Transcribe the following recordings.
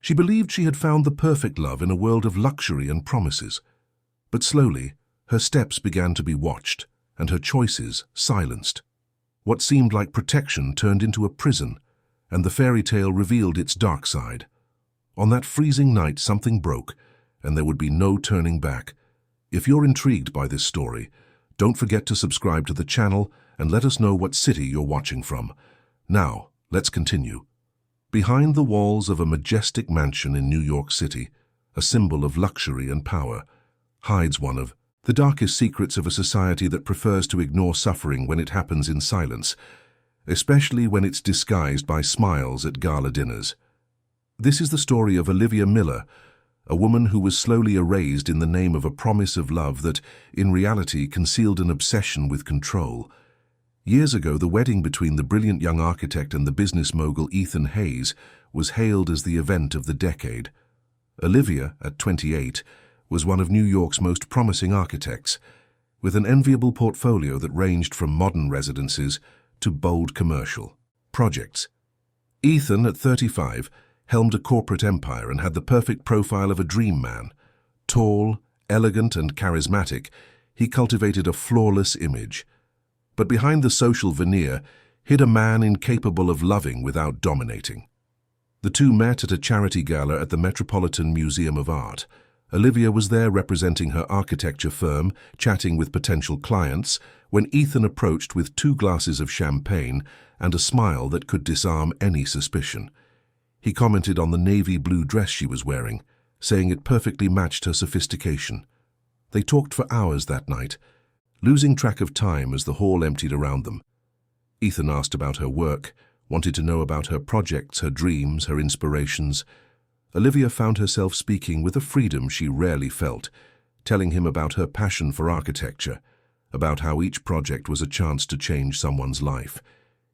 She believed she had found the perfect love in a world of luxury and promises. But slowly, her steps began to be watched, and her choices silenced. What seemed like protection turned into a prison, and the fairy tale revealed its dark side. On that freezing night, something broke, and there would be no turning back. If you're intrigued by this story, don't forget to subscribe to the channel and let us know what city you're watching from. Now, let's continue. Behind the walls of a majestic mansion in New York City, a symbol of luxury and power, hides one of the darkest secrets of a society that prefers to ignore suffering when it happens in silence, especially when it's disguised by smiles at gala dinners. This is the story of Olivia Miller, a woman who was slowly erased in the name of a promise of love that, in reality, concealed an obsession with control. Years ago, the wedding between the brilliant young architect and the business mogul Ethan Hayes was hailed as the event of the decade. Olivia, at 28, was one of New York's most promising architects, with an enviable portfolio that ranged from modern residences to bold commercial projects. Ethan, at 35, helmed a corporate empire and had the perfect profile of a dream man. Tall, elegant, and charismatic, he cultivated a flawless image. But behind the social veneer hid a man incapable of loving without dominating. The two met at a charity gala at the Metropolitan Museum of Art. Olivia was there representing her architecture firm, chatting with potential clients, when Ethan approached with 2 glasses of champagne and a smile that could disarm any suspicion. He commented on the navy blue dress she was wearing, saying it perfectly matched her sophistication. They talked for hours that night, losing track of time as the hall emptied around them. Ethan asked about her work, wanted to know about her projects, her dreams, her inspirations. Olivia found herself speaking with a freedom she rarely felt, telling him about her passion for architecture, about how each project was a chance to change someone's life.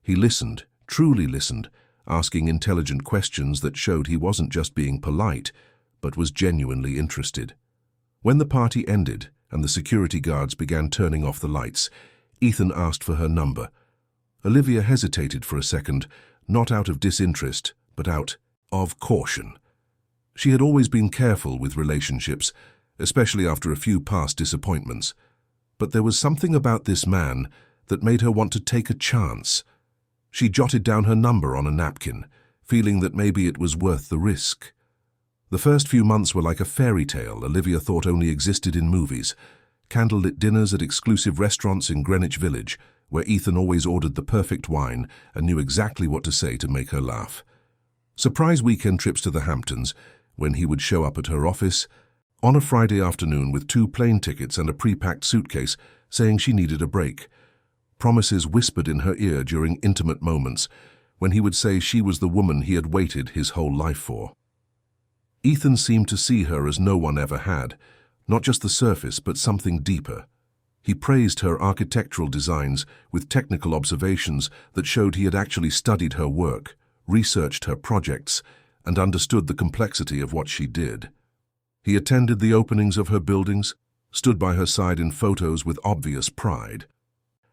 He listened, truly listened, asking intelligent questions that showed he wasn't just being polite, but was genuinely interested. When the party ended and the security guards began turning off the lights, Ethan asked for her number. Olivia hesitated for a second, not out of disinterest, but out of caution. She had always been careful with relationships, especially after a few past disappointments. But there was something about this man that made her want to take a chance. She jotted down her number on a napkin, feeling that maybe it was worth the risk. The first few months were like a fairy tale Olivia thought only existed in movies. Candlelit dinners at exclusive restaurants in Greenwich Village, where Ethan always ordered the perfect wine and knew exactly what to say to make her laugh. Surprise weekend trips to the Hamptons, when he would show up at her office on a Friday afternoon with 2 plane tickets and a pre-packed suitcase, saying she needed a break. Promises whispered in her ear during intimate moments, when he would say she was the woman he had waited his whole life for. Ethan seemed to see her as no one ever had, not just the surface, but something deeper. He praised her architectural designs with technical observations that showed he had actually studied her work, researched her projects, and understood the complexity of what she did. He attended the openings of her buildings, stood by her side in photos with obvious pride,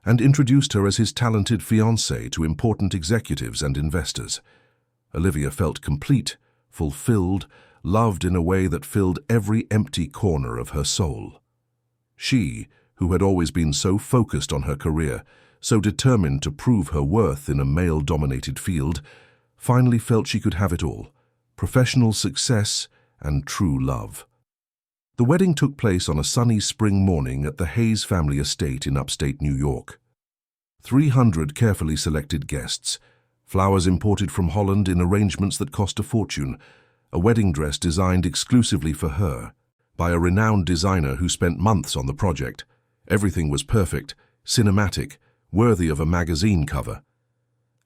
and introduced her as his talented fiancée to important executives and investors. Olivia felt complete, fulfilled, loved in a way that filled every empty corner of her soul. She, who had always been so focused on her career, so determined to prove her worth in a male-dominated field, finally felt she could have it all: professional success and true love. The wedding took place on a sunny spring morning at the Hayes family estate in upstate New York. 300 carefully selected guests, flowers imported from Holland in arrangements that cost a fortune, a wedding dress designed exclusively for her by a renowned designer who spent months on the project. Everything was perfect, cinematic, worthy of a magazine cover.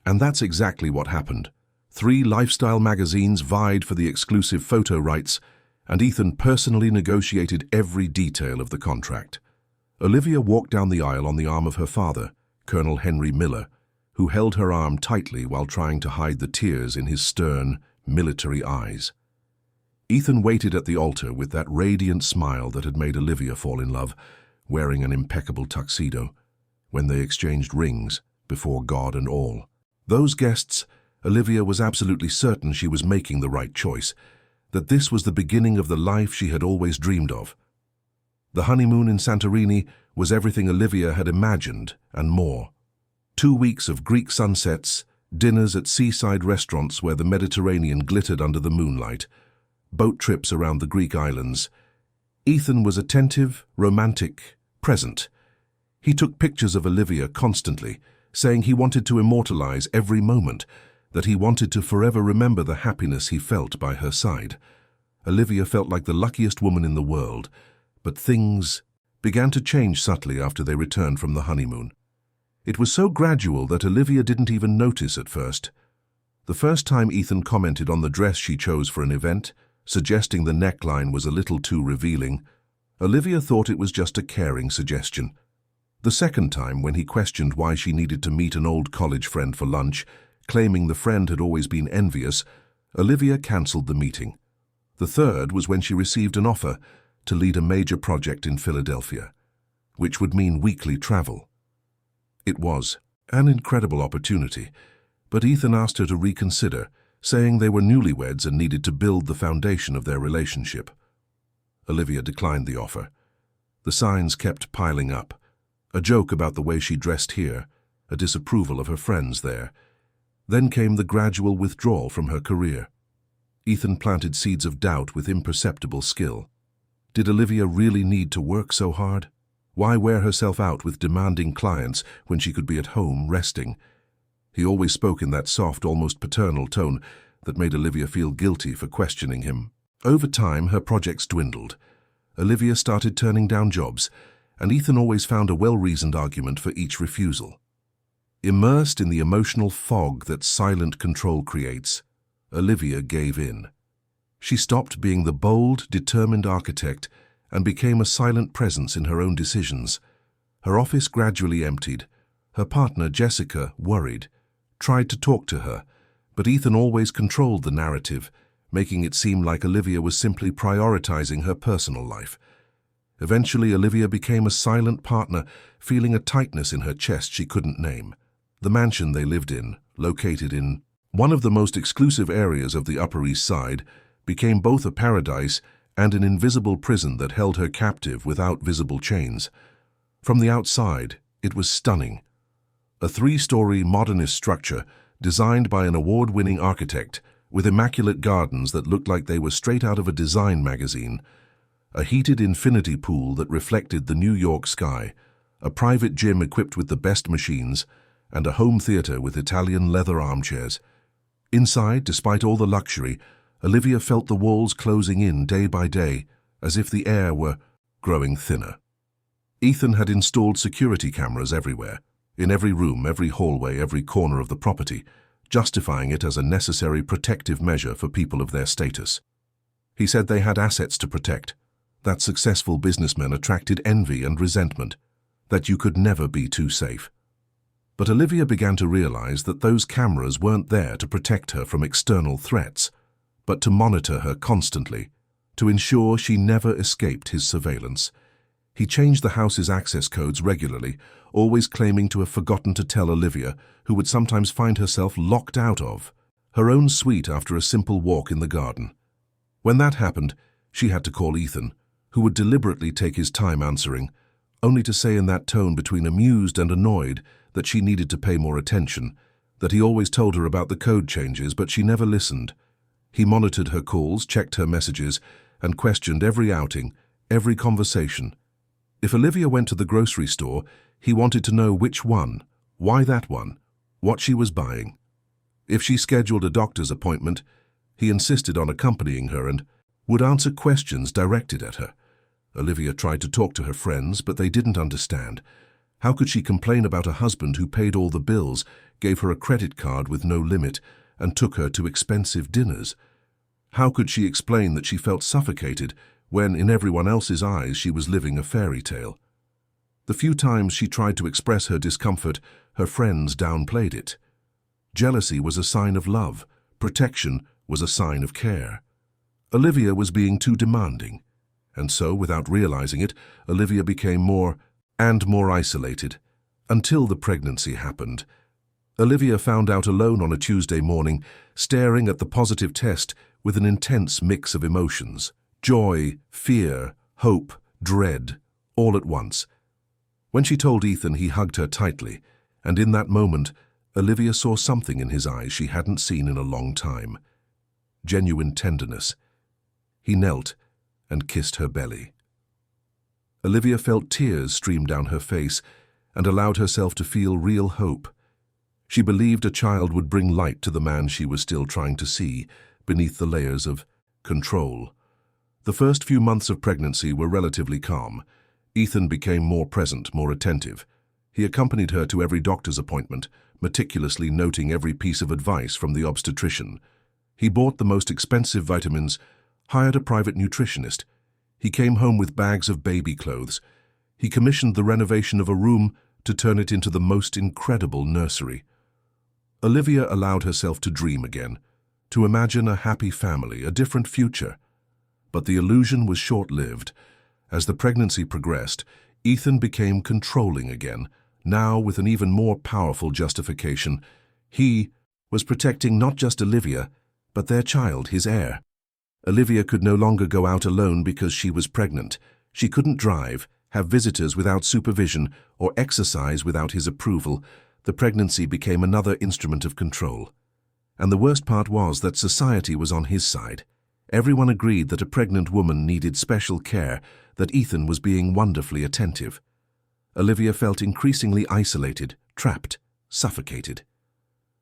And that's exactly what happened. 3 lifestyle magazines vied for the exclusive photo rights, and Ethan personally negotiated every detail of the contract. Olivia walked down the aisle on the arm of her father, Colonel Henry Miller, who held her arm tightly while trying to hide the tears in his stern, military eyes. Ethan waited at the altar with that radiant smile that had made Olivia fall in love, wearing an impeccable tuxedo, when they exchanged rings before God and all. Those guests, Olivia was absolutely certain she was making the right choice. that this was the beginning of the life she had always dreamed of. The honeymoon in Santorini was everything Olivia had imagined and more. 2 weeks of Greek sunsets, dinners at seaside restaurants where the Mediterranean glittered under the moonlight, boat trips around the Greek islands. Ethan was attentive, romantic, present. He took pictures of Olivia constantly, saying he wanted to immortalize every moment, that he wanted to forever remember the happiness he felt by her side. Olivia felt like the luckiest woman in the world, but things began to change subtly after they returned from the honeymoon. It was so gradual that Olivia didn't even notice at first. The first time Ethan commented on the dress she chose for an event, suggesting the neckline was a little too revealing, Olivia thought it was just a caring suggestion. The second time, when he questioned why she needed to meet an old college friend for lunch, claiming the friend had always been envious, Olivia cancelled the meeting. The third was when she received an offer to lead a major project in Philadelphia, which would mean weekly travel. It was an incredible opportunity, but Ethan asked her to reconsider, saying they were newlyweds and needed to build the foundation of their relationship. Olivia declined the offer. The signs kept piling up. A joke about the way she dressed here, a disapproval of her friends there. Then came the gradual withdrawal from her career. Ethan planted seeds of doubt with imperceptible skill. Did Olivia really need to work so hard? Why wear herself out with demanding clients when she could be at home resting? He always spoke in that soft, almost paternal tone that made Olivia feel guilty for questioning him. Over time, her projects dwindled. Olivia started turning down jobs, and Ethan always found a well-reasoned argument for each refusal. Immersed in the emotional fog that silent control creates, Olivia gave in. She stopped being the bold, determined architect and became a silent presence in her own decisions. Her office gradually emptied. Her partner, Jessica, worried, tried to talk to her, but Ethan always controlled the narrative, making it seem like Olivia was simply prioritizing her personal life. Eventually, Olivia became a silent partner, feeling a tightness in her chest she couldn't name. The mansion they lived in, located in one of the most exclusive areas of the Upper East Side, became both a paradise and an invisible prison that held her captive without visible chains. From the outside, it was stunning. A 3-story modernist structure designed by an award-winning architect with immaculate gardens that looked like they were straight out of a design magazine, a heated infinity pool that reflected the New York sky, a private gym equipped with the best machines, and a home theater with Italian leather armchairs. Inside, despite all the luxury, Olivia felt the walls closing in day by day, as if the air were growing thinner. Ethan had installed security cameras everywhere, in every room, every hallway, every corner of the property, justifying it as a necessary protective measure for people of their status. He said they had assets to protect, that successful businessmen attracted envy and resentment, that you could never be too safe. But Olivia began to realize that those cameras weren't there to protect her from external threats, but to monitor her constantly, to ensure she never escaped his surveillance. He changed the house's access codes regularly, always claiming to have forgotten to tell Olivia, who would sometimes find herself locked out of her own suite after a simple walk in the garden. When that happened, she had to call Ethan, who would deliberately take his time answering, only to say in that tone between amused and annoyed that she needed to pay more attention, that he always told her about the code changes, but she never listened. He monitored her calls, checked her messages, and questioned every outing, every conversation. If Olivia went to the grocery store, he wanted to know which one, why that one, what she was buying. If she scheduled a doctor's appointment, he insisted on accompanying her and would answer questions directed at her. Olivia tried to talk to her friends, but they didn't understand. How could she complain about a husband who paid all the bills, gave her a credit card with no limit, and took her to expensive dinners? How could she explain that she felt suffocated when, in everyone else's eyes, she was living a fairy tale? The few times she tried to express her discomfort, her friends downplayed it. Jealousy was a sign of love. Protection was a sign of care. Olivia was being too demanding. And so, without realizing it, Olivia became more and more isolated, until the pregnancy happened. Olivia found out alone on a Tuesday morning, staring at the positive test with an intense mix of emotions: joy, fear, hope, dread, all at once. When she told Ethan, he hugged her tightly, and in that moment, Olivia saw something in his eyes she hadn't seen in a long time. Genuine tenderness. He knelt and kissed her belly. Olivia felt tears stream down her face and allowed herself to feel real hope. She believed a child would bring light to the man she was still trying to see beneath the layers of control. The first few months of pregnancy were relatively calm. Ethan became more present, more attentive. He accompanied her to every doctor's appointment, meticulously noting every piece of advice from the obstetrician. He bought the most expensive vitamins, hired a private nutritionist. He came home with bags of baby clothes. He commissioned the renovation of a room to turn it into the most incredible nursery. Olivia allowed herself to dream again, to imagine a happy family, a different future. But the illusion was short-lived. As the pregnancy progressed, Ethan became controlling again, now with an even more powerful justification. He was protecting not just Olivia, but their child, his heir. Olivia could no longer go out alone because she was pregnant. She couldn't drive, have visitors without supervision, or exercise without his approval. The pregnancy became another instrument of control. And the worst part was that society was on his side. Everyone agreed that a pregnant woman needed special care, that Ethan was being wonderfully attentive. Olivia felt increasingly isolated, trapped, suffocated.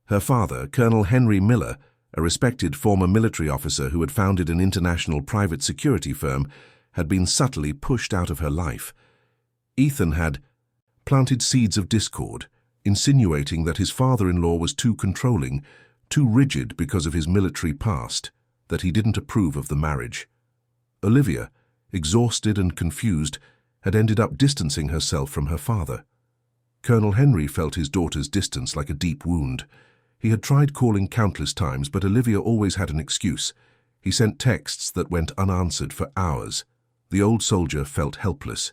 Her father, Colonel Henry Miller, a respected former military officer who had founded an international private security firm, had been subtly pushed out of her life. Ethan had planted seeds of discord, insinuating that his father-in-law was too controlling, too rigid because of his military past, that he didn't approve of the marriage. Olivia, exhausted and confused, had ended up distancing herself from her father. Colonel Henry felt his daughter's distance like a deep wound. He had tried calling countless times, but Olivia always had an excuse. He sent texts that went unanswered for hours. The old soldier felt helpless.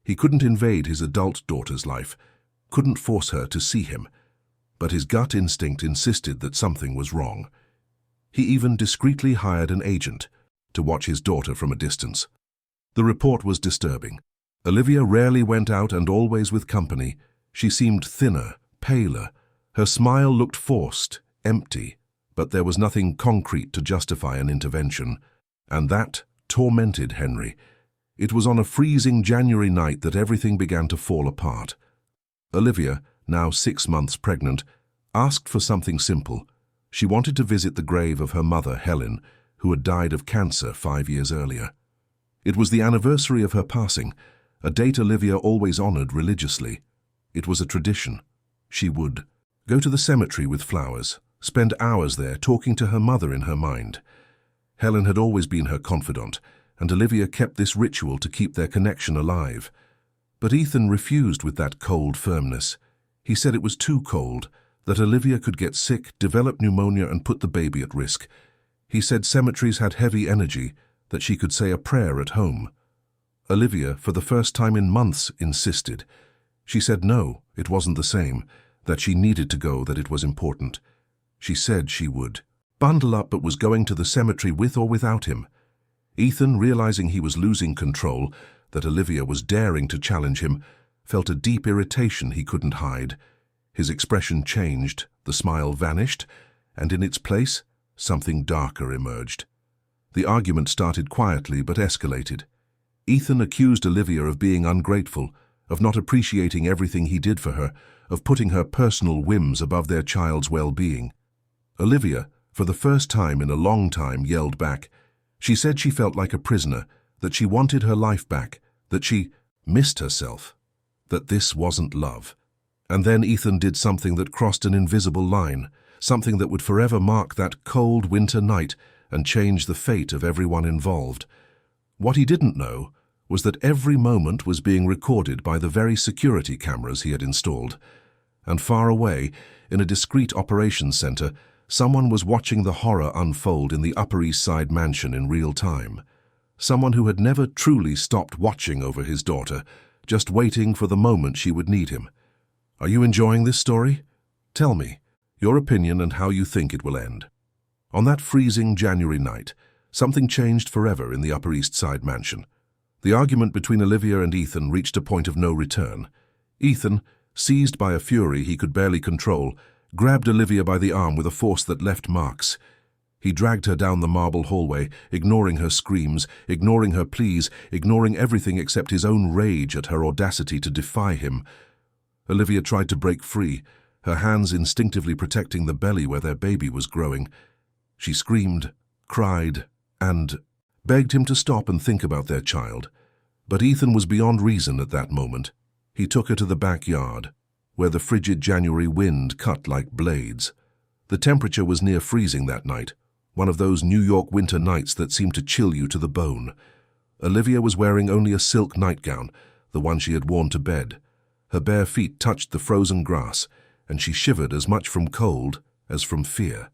He couldn't invade his adult daughter's life, couldn't force her to see him. But his gut instinct insisted that something was wrong. He even discreetly hired an agent to watch his daughter from a distance. The report was disturbing. Olivia rarely went out and always with company. She seemed thinner, paler. Her smile looked forced, empty, but there was nothing concrete to justify an intervention. And that tormented Henry. It was on a freezing January night that everything began to fall apart. Olivia, now 6 months pregnant, asked for something simple. She wanted to visit the grave of her mother, Helen, who had died of cancer 5 years earlier. It was the anniversary of her passing, a date Olivia always honored religiously. It was a tradition. She would go to the cemetery with flowers, spend hours there talking to her mother in her mind. Helen had always been her confidant, and Olivia kept this ritual to keep their connection alive. But Ethan refused with that cold firmness. He said it was too cold, that Olivia could get sick, develop pneumonia, and put the baby at risk. He said cemeteries had heavy energy, that she could say a prayer at home. Olivia, for the first time in months, insisted. She said no, it wasn't the same, that she needed to go, that it was important. She said she would bundle up but was going to the cemetery with or without him. Ethan, realizing he was losing control, that Olivia was daring to challenge him, felt a deep irritation he couldn't hide. His expression changed, the smile vanished, and in its place, something darker emerged. The argument started quietly but escalated. Ethan accused Olivia of being ungrateful, of not appreciating everything he did for her, of putting her personal whims above their child's well-being. Olivia, for the first time in a long time, yelled back. She said she felt like a prisoner, that she wanted her life back, that she missed herself, that this wasn't love. And then Ethan did something that crossed an invisible line, something that would forever mark that cold winter night and change the fate of everyone involved. What he didn't know was that every moment was being recorded by the very security cameras he had installed. And far away, in a discreet operations center, someone was watching the horror unfold in the Upper East Side mansion in real time. Someone who had never truly stopped watching over his daughter, just waiting for the moment she would need him. Are you enjoying this story? Tell me your opinion and how you think it will end. On that freezing January night, something changed forever in the Upper East Side mansion. The argument between Olivia and Ethan reached a point of no return. Ethan, seized by a fury he could barely control, grabbed Olivia by the arm with a force that left marks. He dragged her down the marble hallway, ignoring her screams, ignoring her pleas, ignoring everything except his own rage at her audacity to defy him. Olivia tried to break free, her hands instinctively protecting the belly where their baby was growing. She screamed, cried, and begged him to stop and think about their child. But Ethan was beyond reason at that moment. He took her to the backyard, where the frigid January wind cut like blades. The temperature was near freezing that night, one of those New York winter nights that seem to chill you to the bone. Olivia was wearing only a silk nightgown, the one she had worn to bed. Her bare feet touched the frozen grass, and she shivered as much from cold as from fear.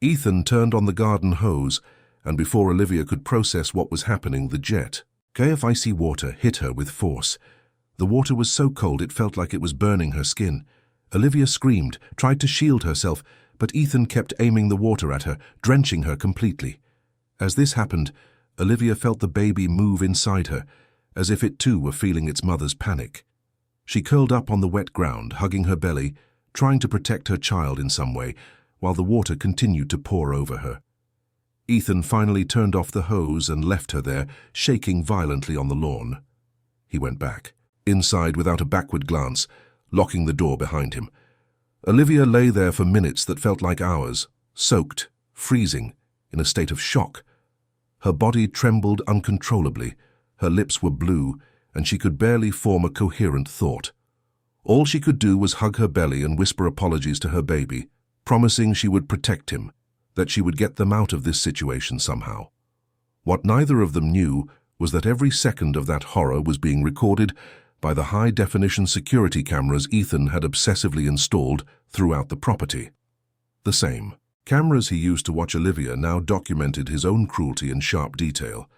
Ethan turned on the garden hose, and before Olivia could process what was happening, the jet of icy water hit her with force. The water was so cold it felt like it was burning her skin. Olivia screamed, tried to shield herself, but Ethan kept aiming the water at her, drenching her completely. As this happened, Olivia felt the baby move inside her, as if it too were feeling its mother's panic. She curled up on the wet ground, hugging her belly, trying to protect her child in some way, while the water continued to pour over her. Ethan finally turned off the hose and left her there, shaking violently on the lawn. He went back, inside without a backward glance, locking the door behind him. Olivia lay there for minutes that felt like hours, soaked, freezing, in a state of shock. Her body trembled uncontrollably, her lips were blue, and she could barely form a coherent thought. All she could do was hug her belly and whisper apologies to her baby, promising she would protect him, that she would get them out of this situation somehow. What neither of them knew was that every second of that horror was being recorded by the high-definition security cameras Ethan had obsessively installed throughout the property. The same cameras he used to watch Olivia now documented his own cruelty in sharp detail.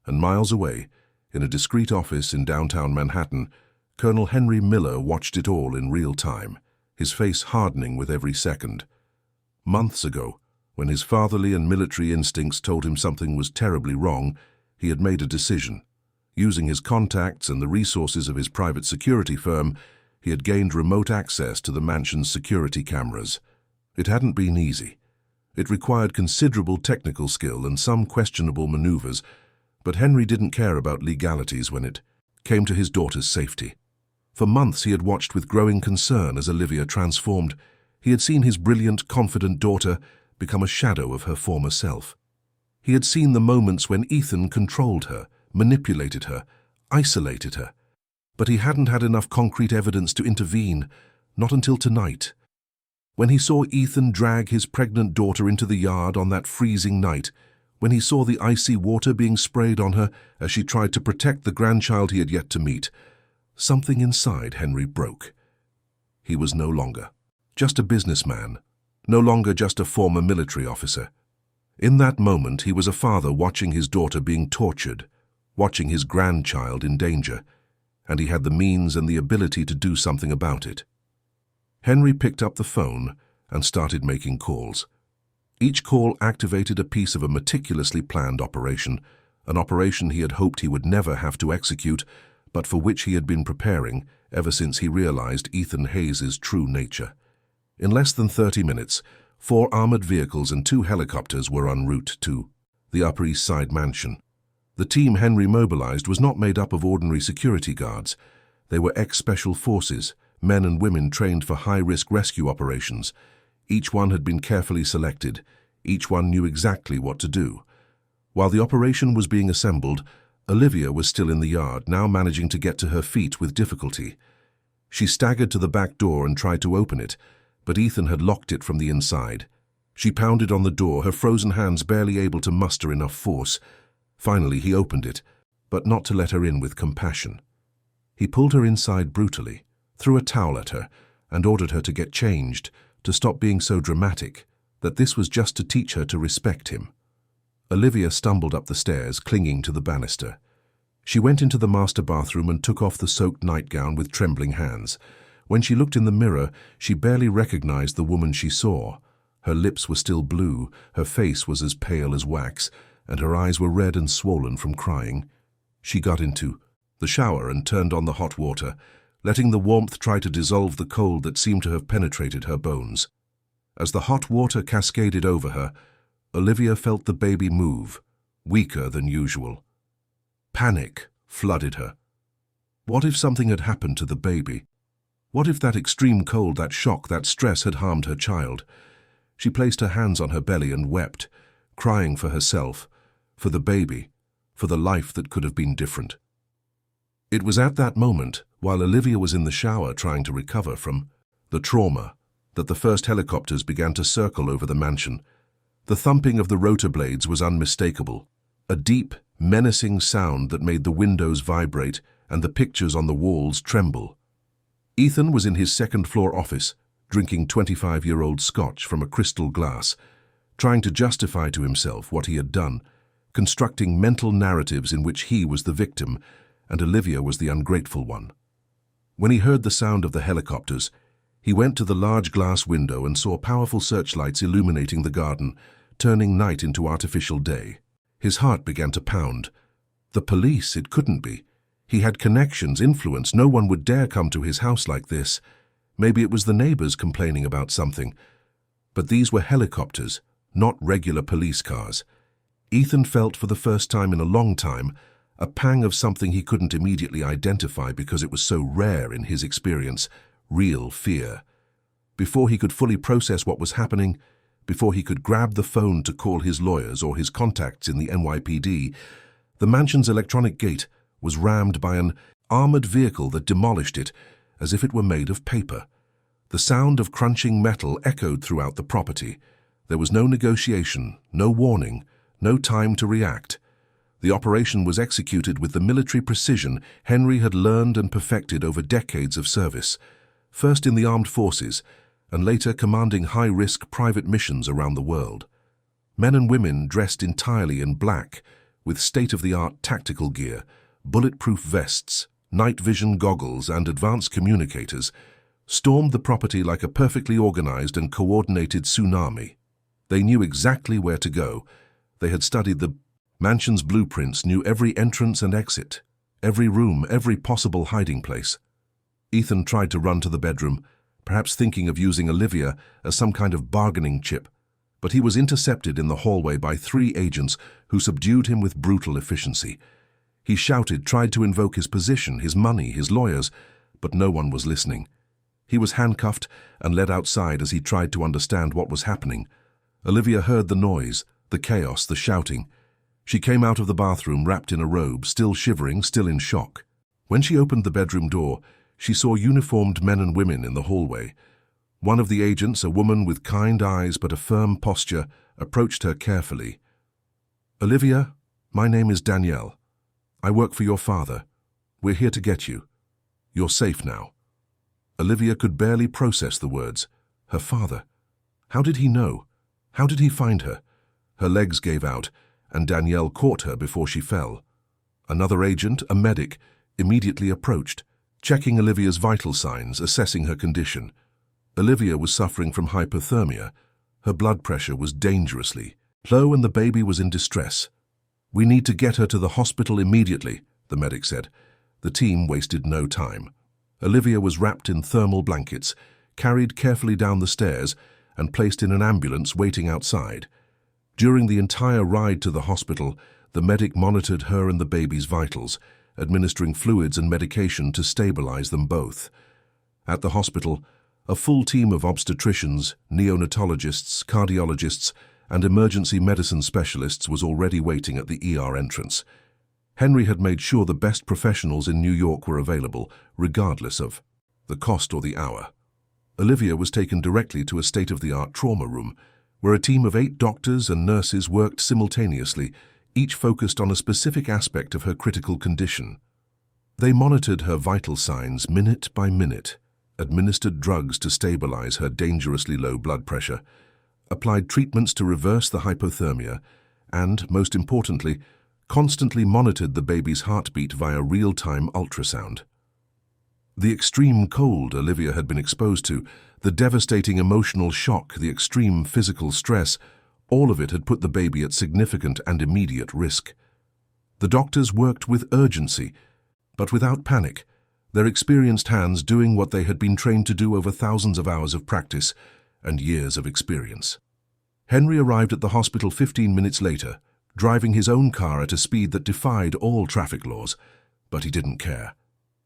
And miles away, in a discreet office in downtown Manhattan, Colonel Henry Miller watched it all in real time, his face hardening with every second. Months ago, when his fatherly and military instincts told him something was terribly wrong, he had made a decision. Using his contacts and the resources of his private security firm, he had gained remote access to the mansion's security cameras. It hadn't been easy. It required considerable technical skill and some questionable maneuvers, but Henry didn't care about legalities when it came to his daughter's safety. For months he had watched with growing concern as Olivia transformed. He had seen his brilliant, confident daughter become a shadow of her former self. He had seen the moments when Ethan controlled her, manipulated her, isolated her. But he hadn't had enough concrete evidence to intervene, not until tonight. When he saw Ethan drag his pregnant daughter into the yard on that freezing night, when he saw the icy water being sprayed on her as she tried to protect the grandchild he had yet to meet, something inside Henry broke. He was no longer just a businessman, no longer just a former military officer. In that moment, he was a father watching his daughter being tortured, watching his grandchild in danger, and he had the means and the ability to do something about it. Henry picked up the phone and started making calls. Each call activated a piece of a meticulously planned operation, an operation he had hoped he would never have to execute, but for which he had been preparing ever since he realized Ethan Hayes' true nature. In less than 30 minutes, 4 armored vehicles and 2 helicopters were en route to the Upper East Side mansion. The team Henry mobilized was not made up of ordinary security guards. They were ex-special forces, men and women trained for high-risk rescue operations. Each one had been carefully selected. Each one knew exactly what to do. While the operation was being assembled, Olivia was still in the yard, now managing to get to her feet with difficulty. She staggered to the back door and tried to open it, but Ethan had locked it from the inside. She pounded on the door, her frozen hands barely able to muster enough force. Finally, he opened it, but not to let her in with compassion. He pulled her inside brutally, threw a towel at her, and ordered her to get changed, to stop being so dramatic, that this was just to teach her to respect him. Olivia stumbled up the stairs, clinging to the banister. She went into the master bathroom and took off the soaked nightgown with trembling hands. When she looked in the mirror, she barely recognized the woman she saw. Her lips were still blue, her face was as pale as wax, and her eyes were red and swollen from crying. She got into the shower and turned on the hot water, letting the warmth try to dissolve the cold that seemed to have penetrated her bones. As the hot water cascaded over her, Olivia felt the baby move, weaker than usual. Panic flooded her. What if something had happened to the baby? What if that extreme cold, that shock, that stress had harmed her child? She placed her hands on her belly and wept, crying for herself, for the baby, for the life that could have been different. It was at that moment, while Olivia was in the shower trying to recover from the trauma, that the first helicopters began to circle over the mansion. The thumping of the rotor blades was unmistakable, a deep, menacing sound that made the windows vibrate and the pictures on the walls tremble. Ethan was in his second-floor office, drinking 25-year-old scotch from a crystal glass, trying to justify to himself what he had done, constructing mental narratives in which he was the victim and Olivia was the ungrateful one. When he heard the sound of the helicopters, he went to the large glass window and saw powerful searchlights illuminating the garden, turning night into artificial day. His heart began to pound. The police, it couldn't be. He had connections, influence. No one would dare come to his house like this. Maybe it was the neighbors complaining about something. But these were helicopters, not regular police cars. Ethan felt for the first time in a long time a pang of something he couldn't immediately identify because it was so rare in his experience, real fear. Before he could fully process what was happening, before he could grab the phone to call his lawyers or his contacts in the NYPD, the mansion's electronic gate was rammed by an armored vehicle that demolished it as if it were made of paper. The sound of crunching metal echoed throughout the property. There was no negotiation, no warning, no time to react. The operation was executed with the military precision Henry had learned and perfected over decades of service, first in the armed forces and later commanding high-risk private missions around the world. Men and women dressed entirely in black, with state-of-the-art tactical gear, bulletproof vests, night vision goggles, and advanced communicators, stormed the property like a perfectly organized and coordinated tsunami. They knew exactly where to go. They had studied the mansion's blueprints, knew every entrance and exit, every room, every possible hiding place. Ethan tried to run to the bedroom, perhaps thinking of using Olivia as some kind of bargaining chip, but he was intercepted in the hallway by 3 agents who subdued him with brutal efficiency. He shouted, tried to invoke his position, his money, his lawyers, but no one was listening. He was handcuffed and led outside as he tried to understand what was happening. Olivia heard the noise, the chaos, the shouting. She came out of the bathroom wrapped in a robe, still shivering, still in shock. When she opened the bedroom door, she saw uniformed men and women in the hallway. One of the agents, a woman with kind eyes but a firm posture, approached her carefully. "Olivia, my name is Danielle. I work for your father. We're here to get you. You're safe now." Olivia could barely process the words. Her father. How did he know? How did he find her? Her legs gave out, and Danielle caught her before she fell. Another agent, a medic, immediately approached, checking Olivia's vital signs, assessing her condition. Olivia was suffering from hypothermia. Her blood pressure was dangerously low and the baby was in distress. "We need to get her to the hospital immediately," the medic said. The team wasted no time. Olivia was wrapped in thermal blankets, carried carefully down the stairs, and placed in an ambulance waiting outside. During the entire ride to the hospital, the medic monitored her and the baby's vitals, administering fluids and medication to stabilize them both. At the hospital, a full team of obstetricians, neonatologists, cardiologists, and emergency medicine specialists was already waiting at the ER entrance. Henry had made sure the best professionals in New York were available, regardless of the cost or the hour. Olivia was taken directly to a state-of-the-art trauma room, where a team of 8 doctors and nurses worked simultaneously, each focused on a specific aspect of her critical condition. They monitored her vital signs minute by minute, administered drugs to stabilize her dangerously low blood pressure, applied treatments to reverse the hypothermia, and, most importantly, constantly monitored the baby's heartbeat via real-time ultrasound. The extreme cold Olivia had been exposed to, the devastating emotional shock, the extreme physical stress, all of it had put the baby at significant and immediate risk. The doctors worked with urgency, but without panic, their experienced hands doing what they had been trained to do over thousands of hours of practice and years of experience. Henry arrived at the hospital 15 minutes later, driving his own car at a speed that defied all traffic laws, but he didn't care.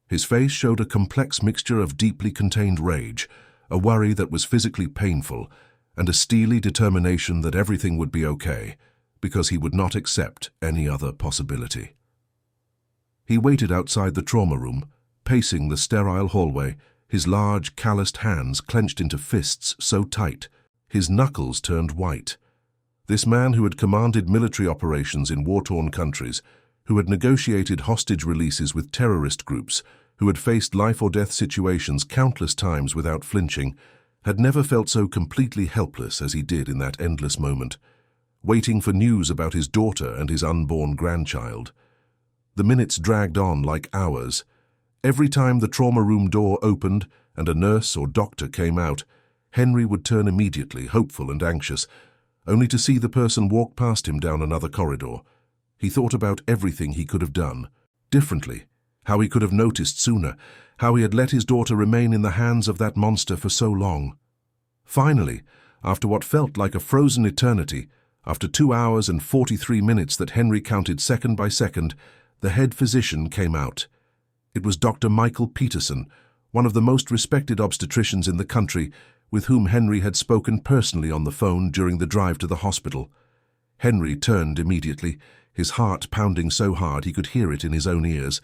His face showed a complex mixture of deeply contained rage, a worry that was physically painful, and a steely determination that everything would be okay, because he would not accept any other possibility. He waited outside the trauma room, pacing the sterile hallway, his large, calloused hands clenched into fists so tight, his knuckles turned white. This man who had commanded military operations in war-torn countries, who had negotiated hostage releases with terrorist groups, who had faced life-or-death situations countless times without flinching, had never felt so completely helpless as he did in that endless moment, waiting for news about his daughter and his unborn grandchild. The minutes dragged on like hours. Every time the trauma room door opened and a nurse or doctor came out, Henry would turn immediately, hopeful and anxious, only to see the person walk past him down another corridor. He thought about everything he could have done differently, how he could have noticed sooner, how he had let his daughter remain in the hands of that monster for so long. Finally, after what felt like a frozen eternity, after 2 hours and 43 minutes that Henry counted second by second, the head physician came out. It was Dr. Michael Peterson, one of the most respected obstetricians in the country, with whom Henry had spoken personally on the phone during the drive to the hospital. Henry turned immediately, his heart pounding so hard he could hear it in his own ears.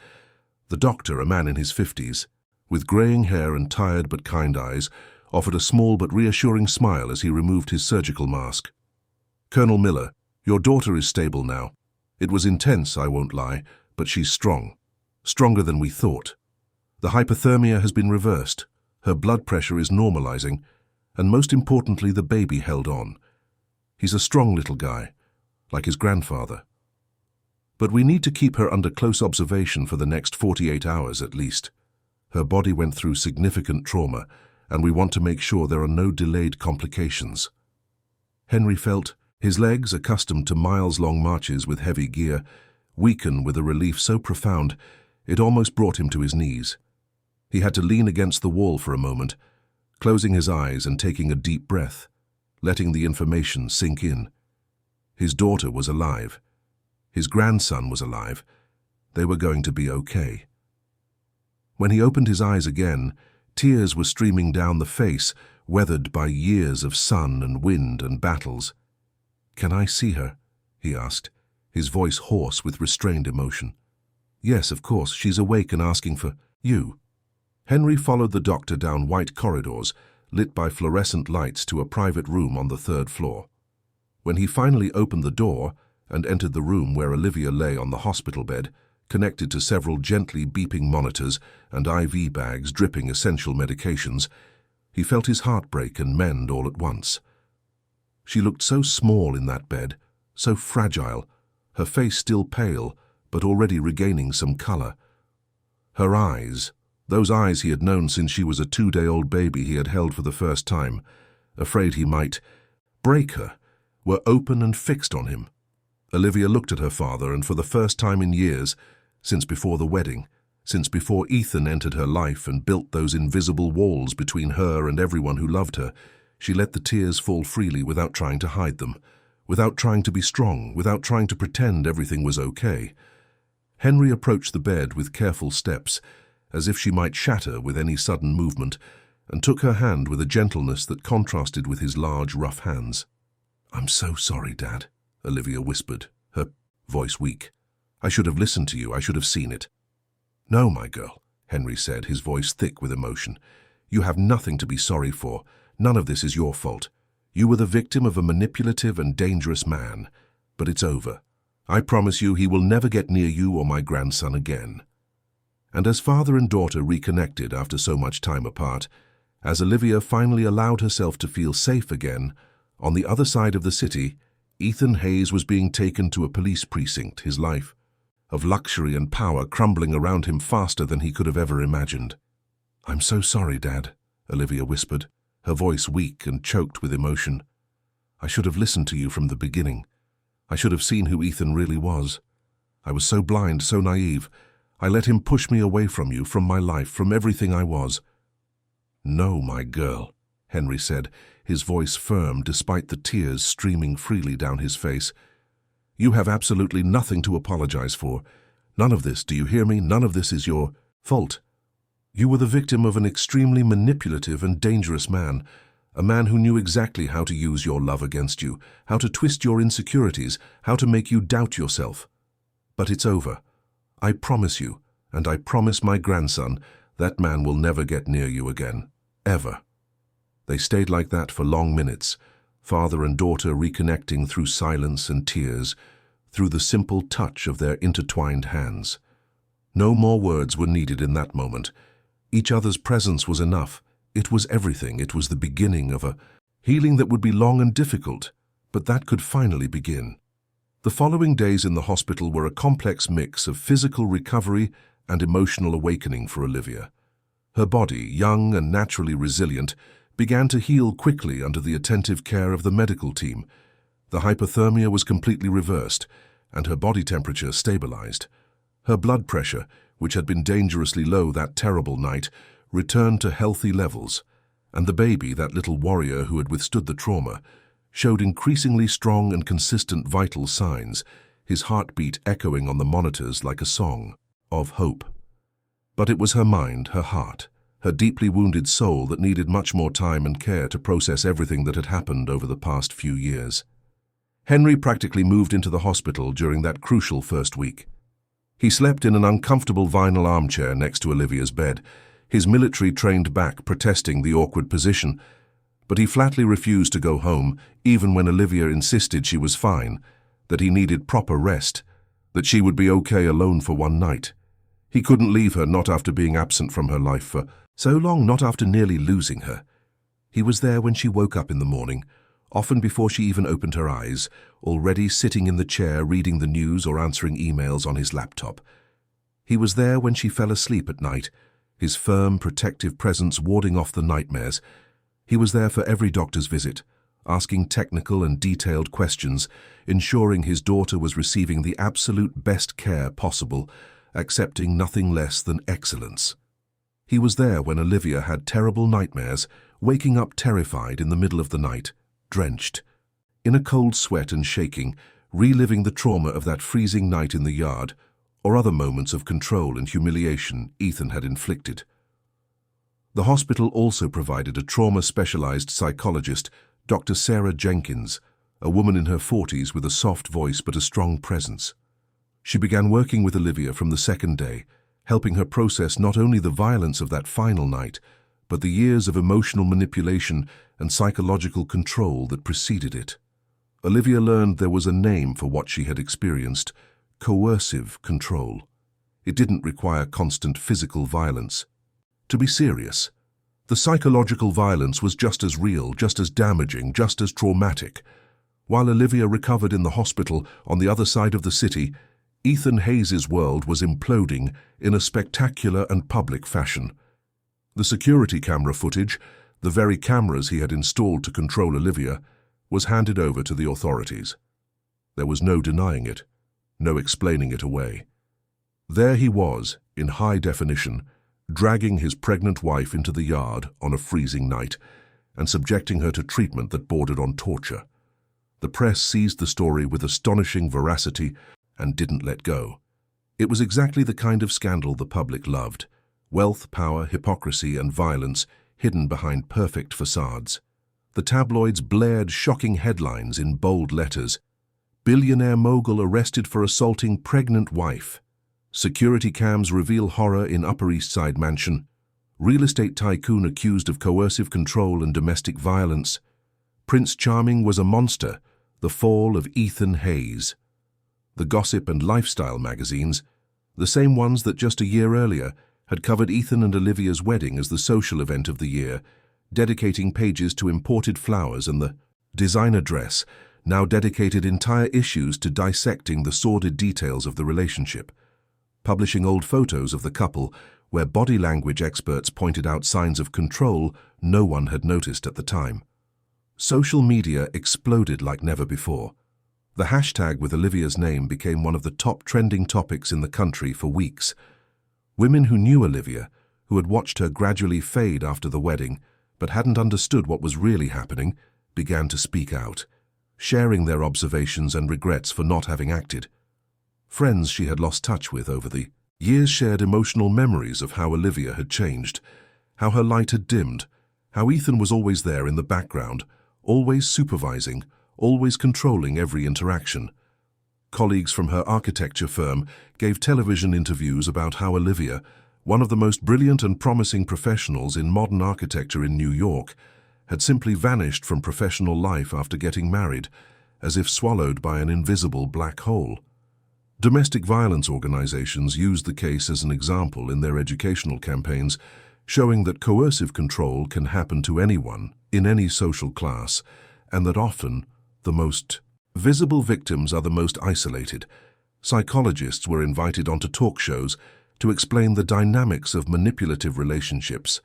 The doctor, a man in his 50s, with greying hair and tired but kind eyes, offered a small but reassuring smile as he removed his surgical mask. "Colonel Miller, your daughter is stable now. It was intense, I won't lie, but she's strong. Stronger than we thought. The hypothermia has been reversed, her blood pressure is normalizing, and most importantly, the baby held on. He's a strong little guy, like his grandfather. But we need to keep her under close observation for the next 48 hours at least. Her body went through significant trauma, and we want to make sure there are no delayed complications." Henry felt his legs, accustomed to miles-long marches with heavy gear, weaken with a relief so profound it almost brought him to his knees. He had to lean against the wall for a moment, closing his eyes and taking a deep breath, letting the information sink in. His daughter was alive. His grandson was alive. They were going to be okay. When he opened his eyes again, tears were streaming down the face, weathered by years of sun and wind and battles. "Can I see her?" he asked, his voice hoarse with restrained emotion. "Yes, of course, she's awake and asking for you." Henry followed the doctor down white corridors, lit by fluorescent lights, to a private room on the 3rd floor. When he finally opened the door and entered the room where Olivia lay on the hospital bed, connected to several gently beeping monitors and IV bags dripping essential medications, he felt his heart break and mend all at once. She looked so small in that bed, so fragile, her face still pale, but already regaining some color. Her eyes, those eyes he had known since she was a 2-day-old baby he had held for the first time, afraid he might break her, were open and fixed on him. Olivia looked at her father, and for the first time in years, since before the wedding, since before Ethan entered her life and built those invisible walls between her and everyone who loved her, she let the tears fall freely without trying to hide them, without trying to be strong, without trying to pretend everything was okay. Henry approached the bed with careful steps, as if she might shatter with any sudden movement, and took her hand with a gentleness that contrasted with his large, rough hands. "I'm so sorry, Dad," Olivia whispered, her voice weak. "I should have listened to you, I should have seen it." "No, my girl," Henry said, his voice thick with emotion. "You have nothing to be sorry for. None of this is your fault. You were the victim of a manipulative and dangerous man. But it's over. I promise you he will never get near you or my grandson again." And as father and daughter reconnected after so much time apart, as Olivia finally allowed herself to feel safe again, on the other side of the city, Ethan Hayes was being taken to a police precinct, his life of luxury and power crumbling around him faster than he could have ever imagined. "I'm so sorry, Dad," Olivia whispered, her voice weak and choked with emotion. "I should have listened to you from the beginning. I should have seen who Ethan really was. I was so blind, so naive. I let him push me away from you, from my life, from everything I was." "No, my girl," Henry said, his voice firm despite the tears streaming freely down his face. "You have absolutely nothing to apologize for. None of this, do you hear me? None of this is your fault. You were the victim of an extremely manipulative and dangerous man, a man who knew exactly how to use your love against you, how to twist your insecurities, how to make you doubt yourself. But it's over. I promise you, and I promise my grandson, that man will never get near you again. Ever." They stayed like that for long minutes, father and daughter reconnecting through silence and tears, through the simple touch of their intertwined hands. No more words were needed in that moment. Each other's presence was enough. It was everything. It was the beginning of a healing that would be long and difficult, but that could finally begin. The following days in the hospital were a complex mix of physical recovery and emotional awakening for Olivia. Her body, young and naturally resilient, began to heal quickly under the attentive care of the medical team. The hypothermia was completely reversed, and her body temperature stabilized. Her blood pressure, which had been dangerously low that terrible night, returned to healthy levels, and the baby, that little warrior who had withstood the trauma, showed increasingly strong and consistent vital signs, his heartbeat echoing on the monitors like a song of hope. But it was her mind, her heart, her deeply wounded soul that needed much more time and care to process everything that had happened over the past few years. Henry practically moved into the hospital during that crucial first week. He slept in an uncomfortable vinyl armchair next to Olivia's bed, his military-trained back protesting the awkward position, but he flatly refused to go home, even when Olivia insisted she was fine, that he needed proper rest, that she would be okay alone for one night. He couldn't leave her, not after being absent from her life for so long, not after nearly losing her. He was there when she woke up in the morning, often before she even opened her eyes, already sitting in the chair reading the news or answering emails on his laptop. He was there when she fell asleep at night, his firm, protective presence warding off the nightmares. He was there for every doctor's visit, asking technical and detailed questions, ensuring his daughter was receiving the absolute best care possible, accepting nothing less than excellence. He was there when Olivia had terrible nightmares, waking up terrified in the middle of the night, drenched, in a cold sweat and shaking, reliving the trauma of that freezing night in the yard, or other moments of control and humiliation Ethan had inflicted. The hospital also provided a trauma-specialized psychologist, Dr. Sarah Jenkins, a woman in her 40s with a soft voice but a strong presence. She began working with Olivia from the second day, helping her process not only the violence of that final night, but the years of emotional manipulation and psychological control that preceded it. Olivia learned there was a name for what she had experienced: coercive control. It didn't require constant physical violence. To be serious, the psychological violence was just as real, just as damaging, just as traumatic. While Olivia recovered in the hospital on the other side of the city, Ethan Hayes' world was imploding in a spectacular and public fashion. The security camera footage, the very cameras he had installed to control Olivia, was handed over to the authorities. There was no denying it, no explaining it away. There he was, in high definition, dragging his pregnant wife into the yard on a freezing night and subjecting her to treatment that bordered on torture. The press seized the story with astonishing veracity and didn't let go. It was exactly the kind of scandal the public loved: wealth, power, hypocrisy, and violence hidden behind perfect facades. The tabloids blared shocking headlines in bold letters: "Billionaire mogul arrested for assaulting pregnant wife." "Security cams reveal horror in Upper East Side mansion." "Real estate tycoon accused of coercive control and domestic violence." "Prince Charming was a monster. The fall of Ethan Hayes." The gossip and lifestyle magazines, the same ones that just a year earlier had covered Ethan and Olivia's wedding as the social event of the year, dedicating pages to imported flowers and the designer dress, now dedicated entire issues to dissecting the sordid details of the relationship, publishing old photos of the couple where body language experts pointed out signs of control no one had noticed at the time. Social media exploded like never before. The hashtag with Olivia's name became one of the top trending topics in the country for weeks. Women who knew Olivia, who had watched her gradually fade after the wedding, but hadn't understood what was really happening, began to speak out, sharing their observations and regrets for not having acted. Friends she had lost touch with over the years shared emotional memories of how Olivia had changed, how her light had dimmed, how Ethan was always there in the background, always supervising, always controlling every interaction. Colleagues from her architecture firm gave television interviews about how Olivia, one of the most brilliant and promising professionals in modern architecture in New York, had simply vanished from professional life after getting married, as if swallowed by an invisible black hole. Domestic violence organizations used the case as an example in their educational campaigns, showing that coercive control can happen to anyone, in any social class, and that often the most visible victims are the most isolated. Psychologists were invited onto talk shows to explain the dynamics of manipulative relationships,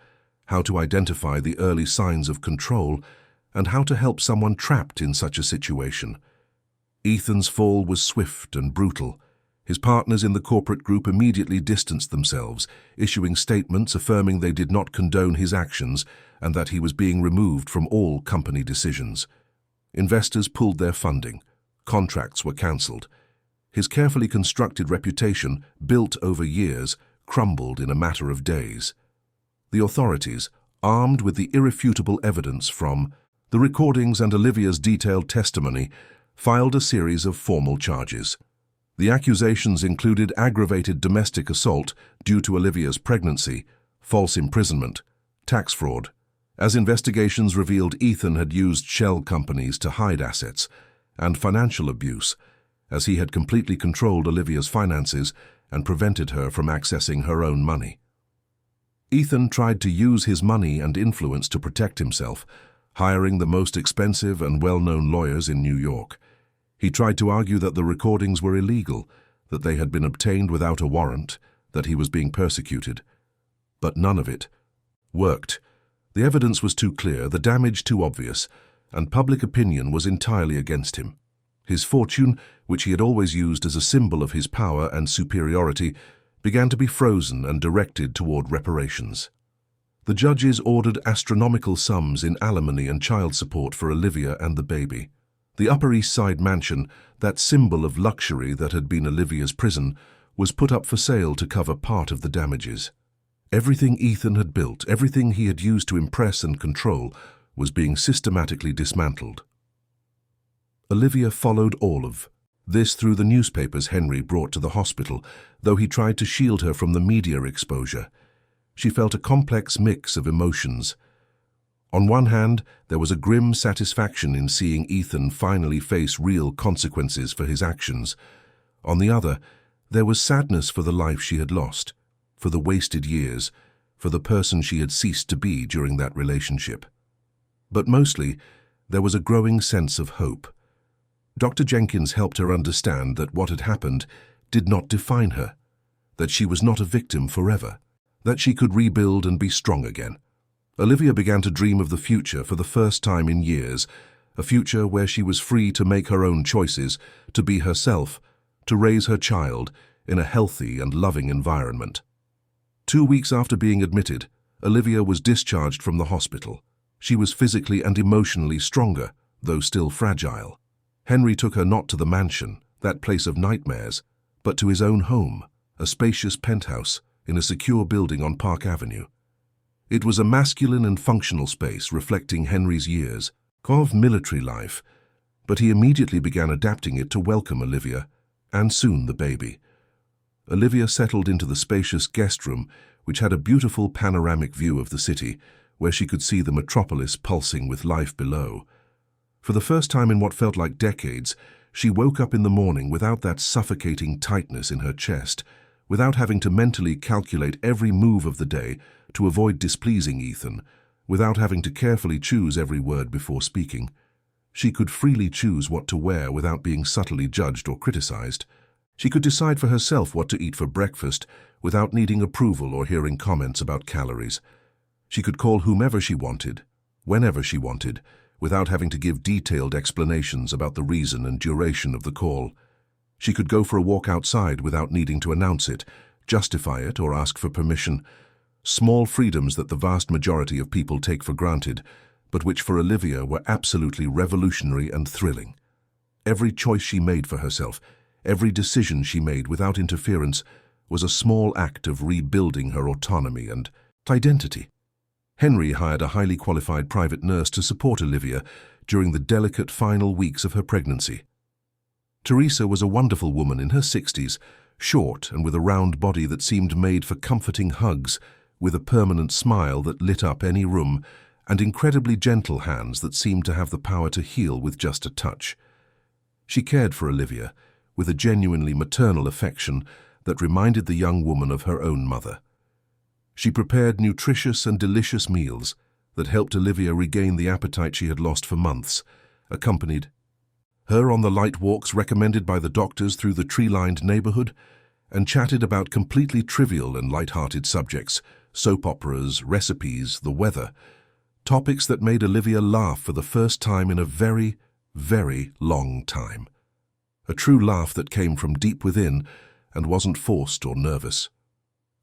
how to identify the early signs of control, and how to help someone trapped in such a situation. Ethan's fall was swift and brutal. His partners in the corporate group immediately distanced themselves, issuing statements affirming they did not condone his actions and that he was being removed from all company decisions. Investors pulled their funding. Contracts were cancelled. His carefully constructed reputation, built over years, crumbled in a matter of days. The authorities, armed with the irrefutable evidence from the recordings and Olivia's detailed testimony, filed a series of formal charges. The accusations included aggravated domestic assault due to Olivia's pregnancy, false imprisonment, tax fraud. As investigations revealed, Ethan had used shell companies to hide assets, and financial abuse, as he had completely controlled Olivia's finances and prevented her from accessing her own money. Ethan tried to use his money and influence to protect himself, hiring the most expensive and well-known lawyers in New York. He tried to argue that the recordings were illegal, that they had been obtained without a warrant, that he was being persecuted. But none of it worked. The evidence was too clear, the damage too obvious, and public opinion was entirely against him. His fortune, which he had always used as a symbol of his power and superiority, began to be frozen and directed toward reparations. The judges ordered astronomical sums in alimony and child support for Olivia and the baby. The Upper East Side mansion, that symbol of luxury that had been Olivia's prison, was put up for sale to cover part of the damages. Everything Ethan had built, everything he had used to impress and control, was being systematically dismantled. Olivia followed all of this through the newspapers Henry brought to the hospital, though he tried to shield her from the media exposure. She felt a complex mix of emotions. On one hand, there was a grim satisfaction in seeing Ethan finally face real consequences for his actions. On the other, there was sadness for the life she had lost, for the wasted years, for the person she had ceased to be during that relationship. But mostly, there was a growing sense of hope. Dr. Jenkins helped her understand that what had happened did not define her, that she was not a victim forever, that she could rebuild and be strong again. Olivia began to dream of the future for the first time in years, a future where she was free to make her own choices, to be herself, to raise her child in a healthy and loving environment. 2 weeks after being admitted, Olivia was discharged from the hospital. She was physically and emotionally stronger, though still fragile. Henry took her not to the mansion, that place of nightmares, but to his own home, a spacious penthouse in a secure building on Park Avenue. It was a masculine and functional space reflecting Henry's years of military life, but he immediately began adapting it to welcome Olivia, and soon the baby. Olivia settled into the spacious guest room, which had a beautiful panoramic view of the city, where she could see the metropolis pulsing with life below. For the first time in what felt like decades, she woke up in the morning without that suffocating tightness in her chest, without having to mentally calculate every move of the day to avoid displeasing Ethan, without having to carefully choose every word before speaking. She could freely choose what to wear without being subtly judged or criticized. She could decide for herself what to eat for breakfast without needing approval or hearing comments about calories. She could call whomever she wanted, whenever she wanted, without having to give detailed explanations about the reason and duration of the call. She could go for a walk outside without needing to announce it, justify it, or ask for permission. Small freedoms that the vast majority of people take for granted, but which for Olivia were absolutely revolutionary and thrilling. Every choice she made for herself, every decision she made without interference, was a small act of rebuilding her autonomy and identity. Henry hired a highly qualified private nurse to support Olivia during the delicate final weeks of her pregnancy. Teresa was a wonderful woman in her 60s, short and with a round body that seemed made for comforting hugs, with a permanent smile that lit up any room, and incredibly gentle hands that seemed to have the power to heal with just a touch. She cared for Olivia with a genuinely maternal affection that reminded the young woman of her own mother. She prepared nutritious and delicious meals that helped Olivia regain the appetite she had lost for months, accompanied her on the light walks recommended by the doctors through the tree-lined neighborhood, and chatted about completely trivial and light-hearted subjects, soap operas, recipes, the weather, topics that made Olivia laugh for the first time in a very, very long time. A true laugh that came from deep within and wasn't forced or nervous.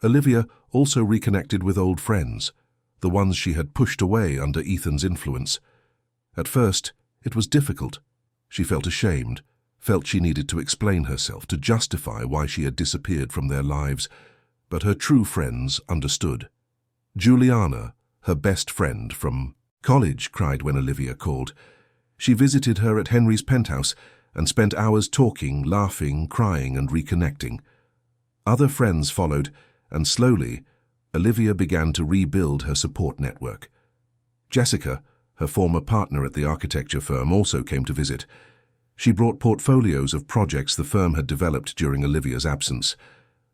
Olivia also reconnected with old friends, the ones she had pushed away under Ethan's influence. At first, it was difficult. She felt ashamed, felt she needed to explain herself, to justify why she had disappeared from their lives, but her true friends understood. Juliana, her best friend from college, cried when Olivia called. She visited her at Henry's penthouse and spent hours talking, laughing, crying, and reconnecting. Other friends followed, and slowly, Olivia began to rebuild her support network. Jessica, her former partner at the architecture firm, also came to visit. She brought portfolios of projects the firm had developed during Olivia's absence,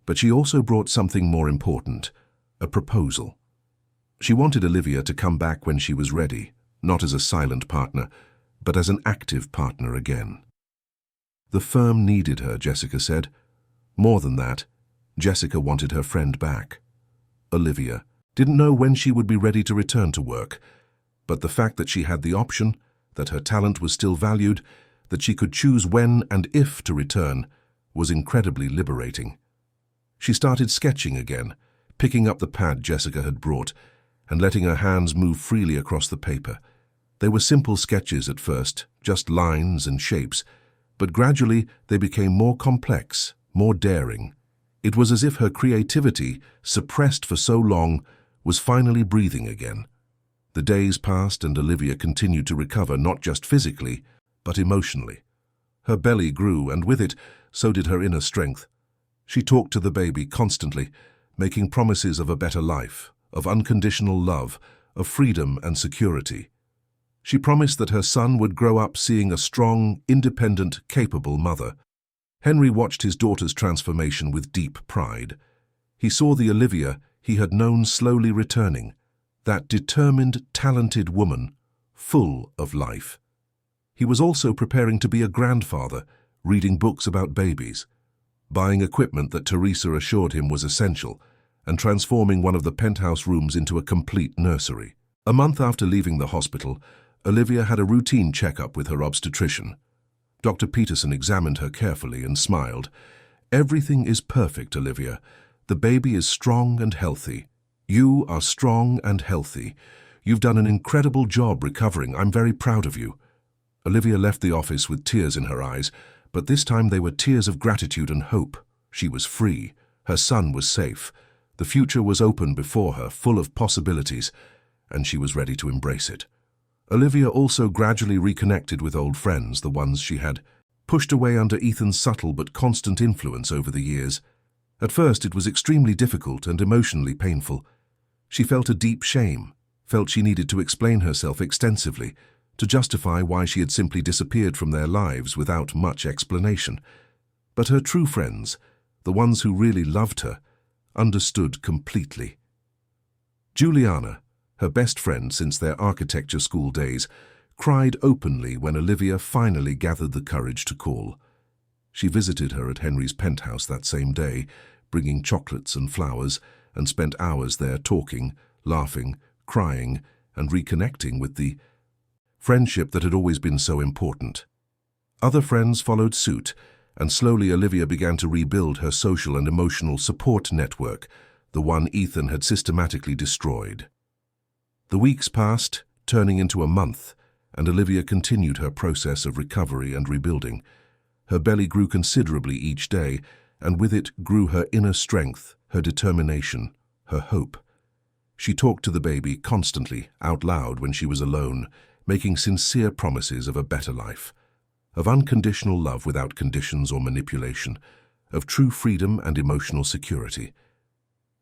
but she also brought something more important, a proposal. She wanted Olivia to come back when she was ready, not as a silent partner, but as an active partner again. The firm needed her, Jessica said. More than that, Jessica wanted her friend back. Olivia didn't know when she would be ready to return to work, but the fact that she had the option, that her talent was still valued, that she could choose when and if to return, was incredibly liberating. She started sketching again, picking up the pad Jessica had brought, and letting her hands move freely across the paper. They were simple sketches at first, just lines and shapes, but gradually they became more complex, more daring. It was as if her creativity, suppressed for so long, was finally breathing again. The days passed and Olivia continued to recover not just physically, but emotionally. Her belly grew, and with it, so did her inner strength. She talked to the baby constantly, making promises of a better life, of unconditional love, of freedom and security. She promised that her son would grow up seeing a strong, independent, capable mother. Henry watched his daughter's transformation with deep pride. He saw the Olivia he had known slowly returning, that determined, talented woman, full of life. He was also preparing to be a grandfather, reading books about babies, buying equipment that Teresa assured him was essential, and transforming one of the penthouse rooms into a complete nursery. A month after leaving the hospital, Olivia had a routine checkup with her obstetrician. Dr. Peterson examined her carefully and smiled. "Everything is perfect, Olivia. The baby is strong and healthy. You are strong and healthy. You've done an incredible job recovering. I'm very proud of you." Olivia left the office with tears in her eyes, but this time they were tears of gratitude and hope. She was free. Her son was safe. The future was open before her, full of possibilities, and she was ready to embrace it. Olivia also gradually reconnected with old friends, the ones she had pushed away under Ethan's subtle but constant influence over the years. At first it was extremely difficult and emotionally painful. She felt a deep shame, felt she needed to explain herself extensively, to justify why she had simply disappeared from their lives without much explanation. But her true friends, the ones who really loved her, understood completely. Juliana, her best friend since their architecture school days, cried openly when Olivia finally gathered the courage to call. She visited her at Henry's penthouse that same day, bringing chocolates and flowers, and spent hours there talking, laughing, crying, and reconnecting with the friendship that had always been so important. Other friends followed suit, and slowly Olivia began to rebuild her social and emotional support network, the one Ethan had systematically destroyed. The weeks passed, turning into a month, and Olivia continued her process of recovery and rebuilding. Her belly grew considerably each day, and with it grew her inner strength, her determination, her hope. She talked to the baby constantly, out loud when she was alone, making sincere promises of a better life, of unconditional love without conditions or manipulation, of true freedom and emotional security.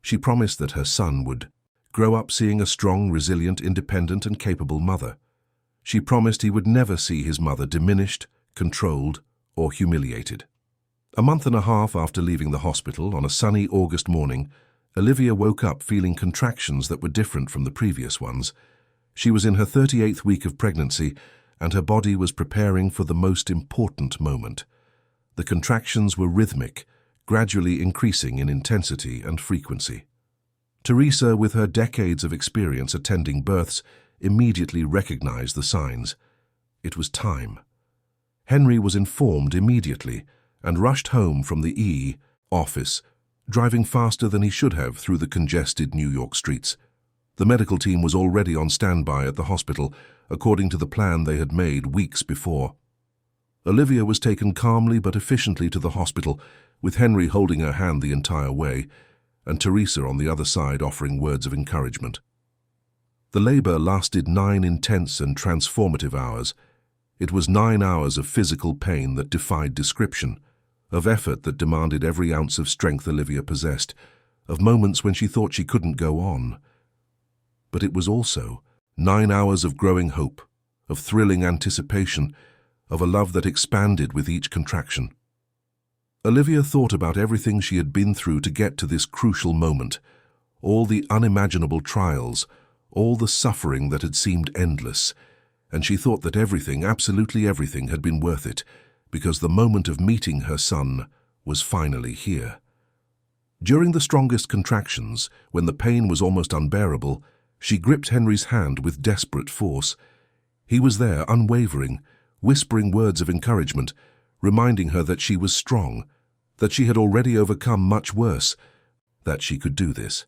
She promised that her son would grow up seeing a strong, resilient, independent, and capable mother. She promised he would never see his mother diminished, controlled, or humiliated. A month and a half after leaving the hospital, on a sunny August morning, Olivia woke up feeling contractions that were different from the previous ones. She was in her 38th week of pregnancy, and her body was preparing for the most important moment. The contractions were rhythmic, gradually increasing in intensity and frequency. Teresa, with her decades of experience attending births, immediately recognized the signs. It was time. Henry was informed immediately and rushed home from the office, driving faster than he should have through the congested New York streets. The medical team was already on standby at the hospital, according to the plan they had made weeks before. Olivia was taken calmly but efficiently to the hospital, with Henry holding her hand the entire way, and Teresa on the other side offering words of encouragement. The labor lasted 9 intense and transformative hours. It was 9 hours of physical pain that defied description, of effort that demanded every ounce of strength Olivia possessed, of moments when she thought she couldn't go on. But it was also 9 hours of growing hope, of thrilling anticipation, of a love that expanded with each contraction. Olivia thought about everything she had been through to get to this crucial moment, all the unimaginable trials, all the suffering that had seemed endless, and she thought that everything, absolutely everything, had been worth it, because the moment of meeting her son was finally here. During the strongest contractions, when the pain was almost unbearable, she gripped Henry's hand with desperate force. He was there, unwavering, whispering words of encouragement, reminding her that she was strong, that she had already overcome much worse, that she could do this.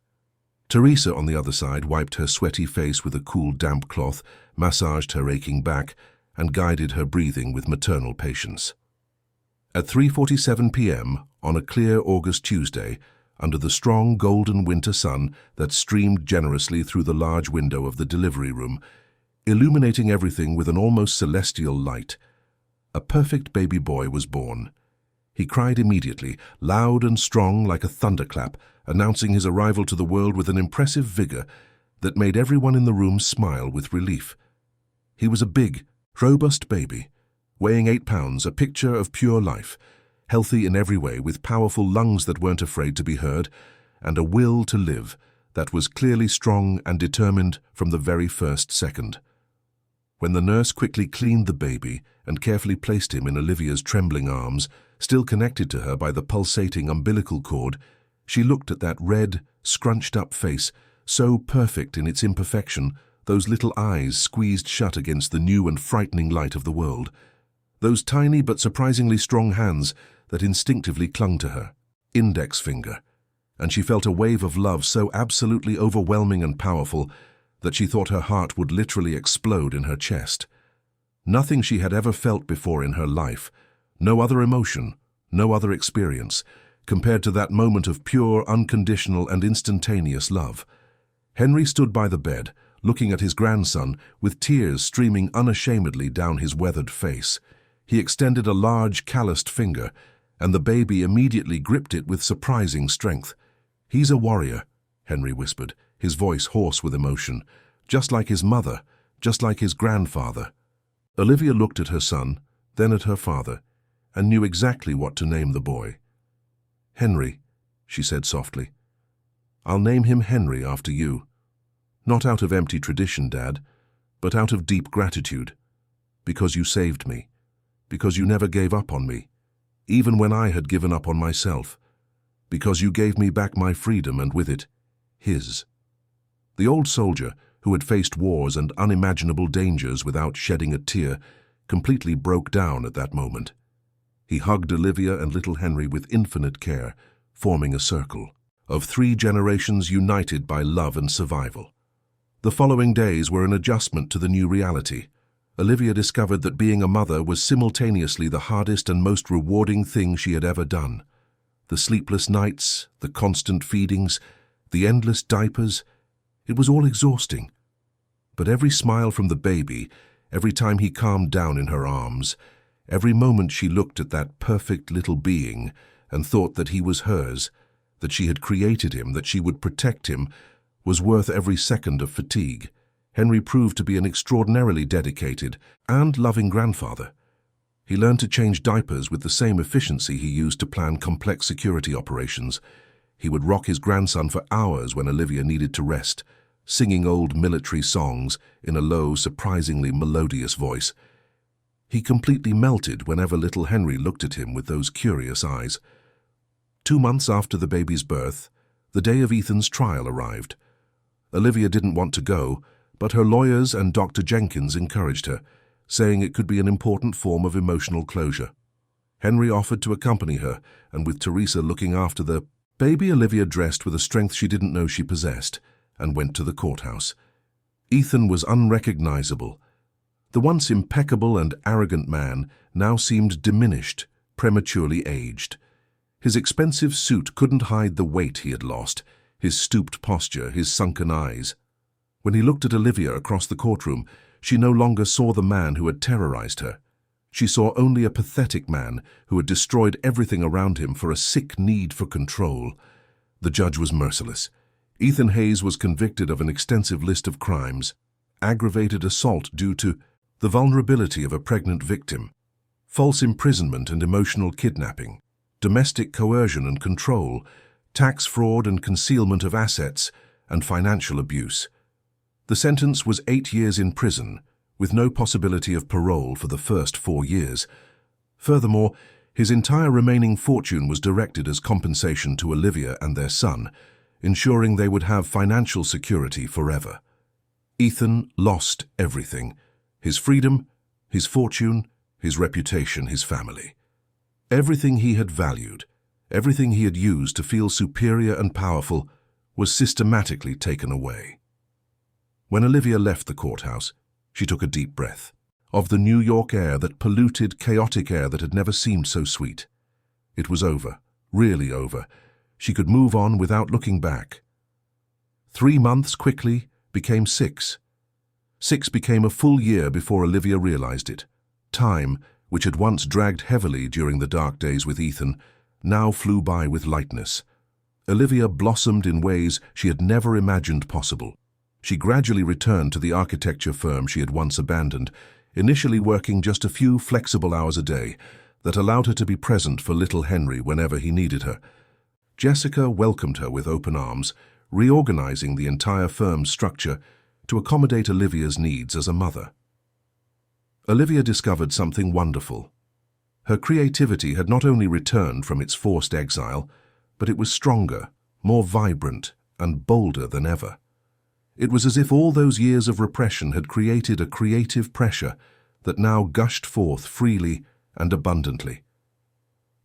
Teresa, on the other side, wiped her sweaty face with a cool, damp cloth, massaged her aching back, and guided her breathing with maternal patience. At 3:47 p.m., on a clear August Tuesday, under the strong golden winter sun that streamed generously through the large window of the delivery room, illuminating everything with an almost celestial light, a perfect baby boy was born. He cried immediately, loud and strong like a thunderclap, announcing his arrival to the world with an impressive vigor that made everyone in the room smile with relief. He was a big, robust baby, weighing 8 pounds, a picture of pure life, healthy in every way, with powerful lungs that weren't afraid to be heard, and a will to live that was clearly strong and determined from the very first second. When the nurse quickly cleaned the baby and carefully placed him in Olivia's trembling arms, still connected to her by the pulsating umbilical cord, she looked at that red, scrunched-up face, so perfect in its imperfection, those little eyes squeezed shut against the new and frightening light of the world, those tiny but surprisingly strong hands that instinctively clung to her, index finger, and she felt a wave of love so absolutely overwhelming and powerful that she thought her heart would literally explode in her chest. Nothing she had ever felt before in her life, no other emotion, no other experience, compared to that moment of pure, unconditional, and instantaneous love. Henry stood by the bed, looking at his grandson, with tears streaming unashamedly down his weathered face. He extended a large, calloused finger, and the baby immediately gripped it with surprising strength. "He's a warrior," Henry whispered, his voice hoarse with emotion, "just like his mother, just like his grandfather." Olivia looked at her son, then at her father, and knew exactly what to name the boy. "Henry," she said softly. "I'll name him Henry after you. Not out of empty tradition, Dad, but out of deep gratitude. Because you saved me. Because you never gave up on me. even when I had given up on myself, because you gave me back my freedom and with it, his." The old soldier, who had faced wars and unimaginable dangers without shedding a tear, completely broke down at that moment. He hugged Olivia and little Henry with infinite care, forming a circle of 3 generations united by love and survival. The following days were an adjustment to the new reality. Olivia discovered that being a mother was simultaneously the hardest and most rewarding thing she had ever done. The sleepless nights, the constant feedings, the endless diapers, it was all exhausting. But every smile from the baby, every time he calmed down in her arms, every moment she looked at that perfect little being and thought that he was hers, that she had created him, that she would protect him, was worth every second of fatigue. Henry proved to be an extraordinarily dedicated and loving grandfather. He learned to change diapers with the same efficiency he used to plan complex security operations. He would rock his grandson for hours when Olivia needed to rest, singing old military songs in a low, surprisingly melodious voice. He completely melted whenever little Henry looked at him with those curious eyes. 2 months after the baby's birth, the day of Ethan's trial arrived. Olivia didn't want to go, but her lawyers and Dr. Jenkins encouraged her, saying it could be an important form of emotional closure. Henry offered to accompany her, and with Teresa looking after the baby, Olivia dressed with a strength she didn't know she possessed and went to the courthouse. Ethan was unrecognizable. The once impeccable and arrogant man now seemed diminished, prematurely aged. His expensive suit couldn't hide the weight he had lost, his stooped posture, his sunken eyes. When he looked at Olivia across the courtroom, she no longer saw the man who had terrorized her. She saw only a pathetic man who had destroyed everything around him for a sick need for control. The judge was merciless. Ethan Hayes was convicted of an extensive list of crimes: aggravated assault due to the vulnerability of a pregnant victim, false imprisonment and emotional kidnapping, domestic coercion and control, tax fraud and concealment of assets, and financial abuse. The sentence was 8 years in prison, with no possibility of parole for the first 4 years. Furthermore, his entire remaining fortune was directed as compensation to Olivia and their son, ensuring they would have financial security forever. Ethan lost everything: his freedom, his fortune, his reputation, his family. Everything he had valued, everything he had used to feel superior and powerful, was systematically taken away. When Olivia left the courthouse, she took a deep breath of the New York air, that polluted, chaotic air that had never seemed so sweet. It was over, really over. She could move on without looking back. 3 months quickly became 6. 6 became a full year before Olivia realized it. Time, which had once dragged heavily during the dark days with Ethan, now flew by with lightness. Olivia blossomed in ways she had never imagined possible. She gradually returned to the architecture firm she had once abandoned, initially working just a few flexible hours a day that allowed her to be present for little Henry whenever he needed her. Jessica welcomed her with open arms, reorganizing the entire firm's structure to accommodate Olivia's needs as a mother. Olivia discovered something wonderful. Her creativity had not only returned from its forced exile, but it was stronger, more vibrant, and bolder than ever. It was as if all those years of repression had created a creative pressure that now gushed forth freely and abundantly.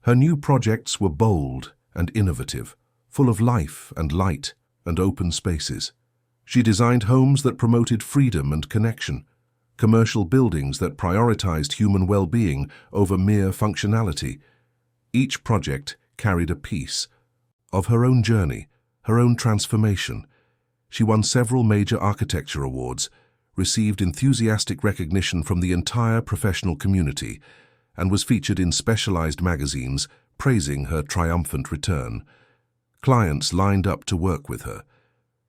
Her new projects were bold and innovative, full of life and light and open spaces. She designed homes that promoted freedom and connection, commercial buildings that prioritized human well-being over mere functionality. Each project carried a piece of her own journey, her own transformation. She won several major architecture awards, received enthusiastic recognition from the entire professional community, and was featured in specialized magazines praising her triumphant return. Clients lined up to work with her.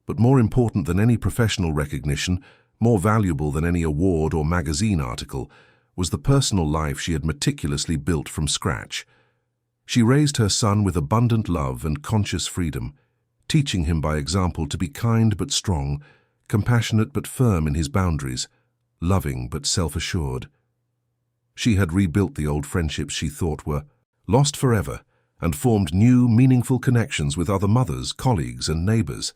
But more important than any professional recognition, more valuable than any award or magazine article, was the personal life she had meticulously built from scratch. She raised her son with abundant love and conscious freedom, teaching him by example to be kind but strong, compassionate but firm in his boundaries, loving but self-assured. She had rebuilt the old friendships she thought were lost forever, and formed new, meaningful connections with other mothers, colleagues, and neighbors.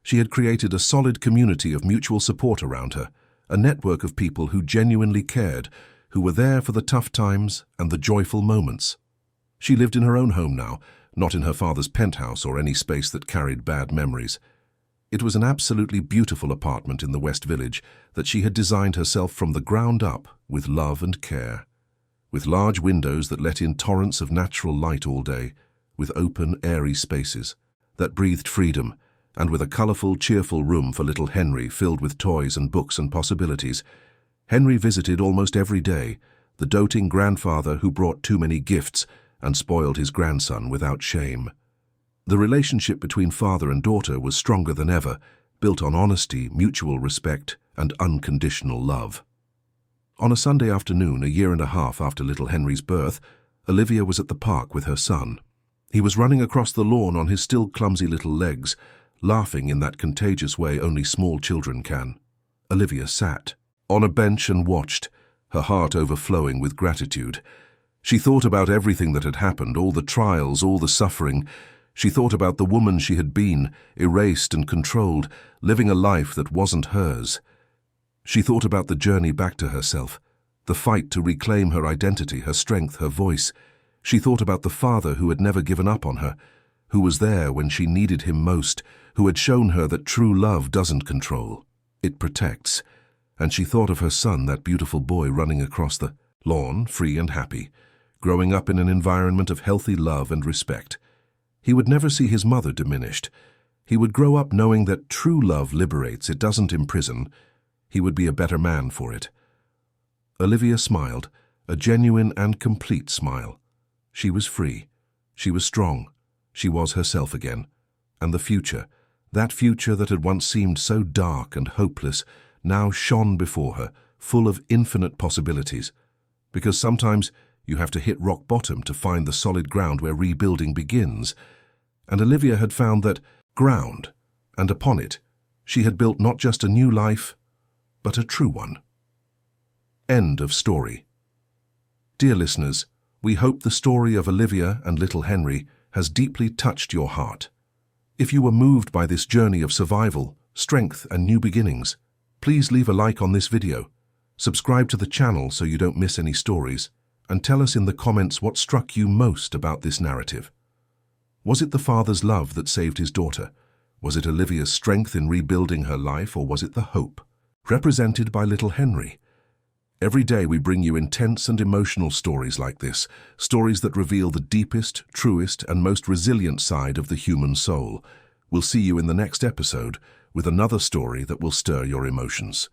She had created a solid community of mutual support around her, a network of people who genuinely cared, who were there for the tough times and the joyful moments. She lived in her own home now, not in her father's penthouse or any space that carried bad memories. It was an absolutely beautiful apartment in the West Village that she had designed herself from the ground up with love and care. With large windows that let in torrents of natural light all day, with open, airy spaces that breathed freedom, and with a colourful, cheerful room for little Henry filled with toys and books and possibilities. Henry visited almost every day, the doting grandfather who brought too many gifts and spoiled his grandson without shame. The relationship between father and daughter was stronger than ever, built on honesty, mutual respect, and unconditional love. On a Sunday afternoon, a year and a half after little Henry's birth, Olivia was at the park with her son. He was running across the lawn on his still clumsy little legs, laughing in that contagious way only small children can. Olivia sat on a bench and watched, her heart overflowing with gratitude. She thought about everything that had happened, all the trials, all the suffering. She thought about the woman she had been, erased and controlled, living a life that wasn't hers. She thought about the journey back to herself, the fight to reclaim her identity, her strength, her voice. She thought about the father who had never given up on her, who was there when she needed him most, who had shown her that true love doesn't control, it protects. And she thought of her son, that beautiful boy running across the lawn, free and happy, growing up in an environment of healthy love and respect. He would never see his mother diminished. He would grow up knowing that true love liberates, it doesn't imprison. He would be a better man for it. Olivia smiled, a genuine and complete smile. She was free. She was strong. She was herself again. And the future, that future that had once seemed so dark and hopeless, now shone before her, full of infinite possibilities. Because sometimes you have to hit rock bottom to find the solid ground where rebuilding begins. And Olivia had found that ground, and upon it, she had built not just a new life, but a true one. End of story. Dear listeners, we hope the story of Olivia and little Henry has deeply touched your heart. If you were moved by this journey of survival, strength, and new beginnings, please leave a like on this video, subscribe to the channel so you don't miss any stories, and tell us in the comments what struck you most about this narrative. Was it the father's love that saved his daughter? Was it Olivia's strength in rebuilding her life, or was it the hope represented by little Henry? Every day we bring you intense and emotional stories like this, stories that reveal the deepest, truest, and most resilient side of the human soul. We'll see you in the next episode with another story that will stir your emotions.